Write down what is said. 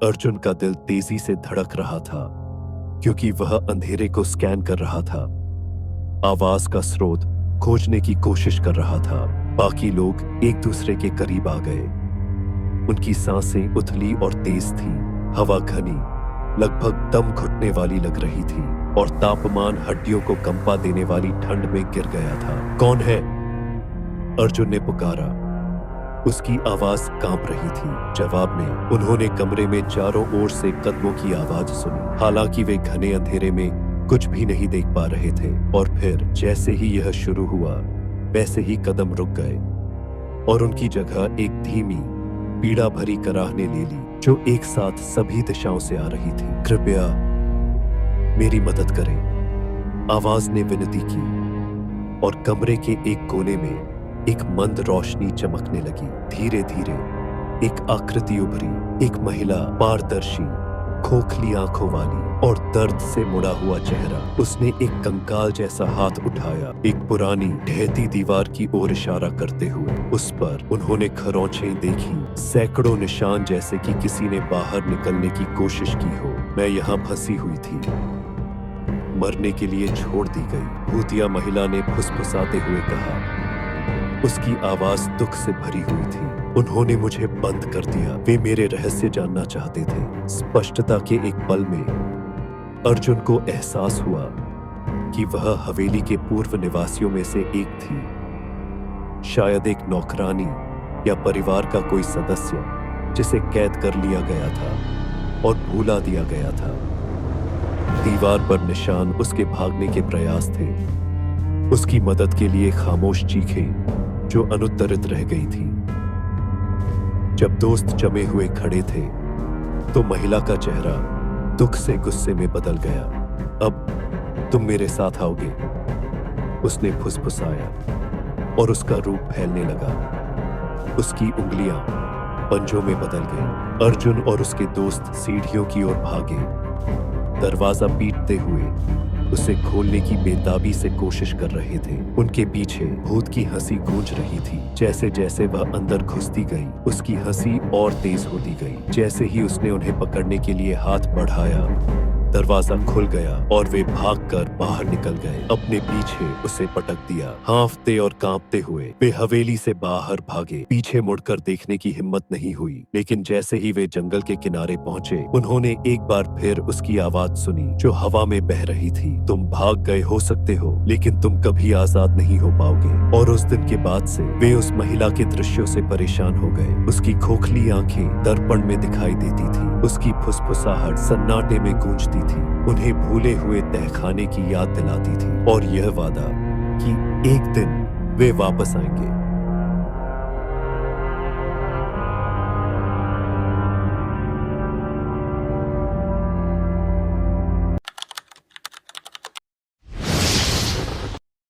अर्जुन का दिल तेजी से धड़क रहा था क्योंकि वह अंधेरे को स्कैन कर रहा था, आवाज का स्रोत खोजने की कोशिश कर रहा था। बाकी लोग एक दूसरे के करीब आ गए। उनकी सांसें उथली और तेज थी। हवा घनी, लगभग दम घुटने वाली लग रही थी और तापमान हड्डियों को कंपा देने वाली ठंड में गिर गया था। कौन है? अर्जुन ने पुकारा। उसकी आवाज कांप रही थी। जवाब में उन्होंने कमरे में चारों ओर से कदमों की आवाज सुनी। हालांकि वे घने अंधेरे में कुछ भी नहीं देख पा रहे थे। और फिर जैसे ही यह शुरू हुआ, वैसे ही कदम रुक गए और उनकी जगह एक धीमी, पीड़ा भरी कराहने ले ली जो एक साथ सभी दिशाओं से आ रही थी। कृपया मेरी मदद करें, आवाज ने विनती की और कमरे के एक कोने में एक मंद रोशनी चमकने लगी। धीरे धीरे एक आकृति उभरी, एक महिला, पारदर्शी, खोखली आंखों वाली और दर्द से मुड़ा हुआ चेहरा। उसने एक कंकाल जैसा हाथ उठाया, एक पुरानी ढहती दीवार की ओर इशारा करते हुए। उस पर उन्होंने खरोंचें देखी, सैकड़ों निशान, जैसे कि किसी ने बाहर निकलने की कोशिश की हो। मैं यहाँ फंसी हुई थी, मरने के लिए छोड़ दी गई, भूतिया महिला ने फुसफुसाते हुए कहा। उसकी आवाज दुख से भरी हुई थी। उन्होंने मुझे बंद कर दिया। वे मेरे रहस्य जानना चाहते थे। स्पष्टता के एक पल में अर्जुन को एहसास हुआ कि वह हवेली के पूर्व निवासियों में से एक थी। शायद एक नौकरानी या परिवार का कोई सदस्य जिसे कैद कर लिया गया था और भूला दिया गया था। दीवार पर निशान उसके भागने के प्रयास थे, उसकी मदद के लिए खामोश चीखें जो अनुत्तरित रह गई थी। जब दोस्त जमे हुए खड़े थे तो महिला का चेहरा दुख से गुस्से में बदल गया। अब तुम मेरे साथ आओगे, उसने फुसफुसाया और उसका रूप फैलने लगा। उसकी उंगलियां पंजों में बदल गईं। अर्जुन और उसके दोस्त सीढ़ियों की ओर भागे, दरवाजा पीटते हुए उसे खोलने की बेताबी से कोशिश कर रहे थे। उनके पीछे भूत की हंसी गूंज रही थी। जैसे जैसे वह अंदर घुसती गई, उसकी हंसी और तेज होती गई। जैसे ही उसने उन्हें पकड़ने के लिए हाथ बढ़ाया, दरवाजा खुल गया और वे भागकर बाहर निकल गए। अपने पीछे उसे पटक दिया। हांफते और कांपते हुए वे हवेली से बाहर भागे। पीछे मुड़कर देखने की हिम्मत नहीं हुई, लेकिन जैसे ही वे जंगल के किनारे पहुंचे, उन्होंने एक बार फिर उसकी आवाज सुनी जो हवा में बह रही थी। तुम भाग गए हो सकते हो, लेकिन तुम कभी आजाद नहीं हो पाओगे। और उस दिन के बाद से वे उस महिला के दृश्यों से परेशान हो गए। उसकी खोखली आंखें दर्पण में दिखाई देती थी, उसकी फुसफुसाहट सन्नाटे में गूंजती थी, उन्हें भूले हुए तहखाने की याद दिलाती थी और यह वादा कि एक दिन वे वापस आएंगे।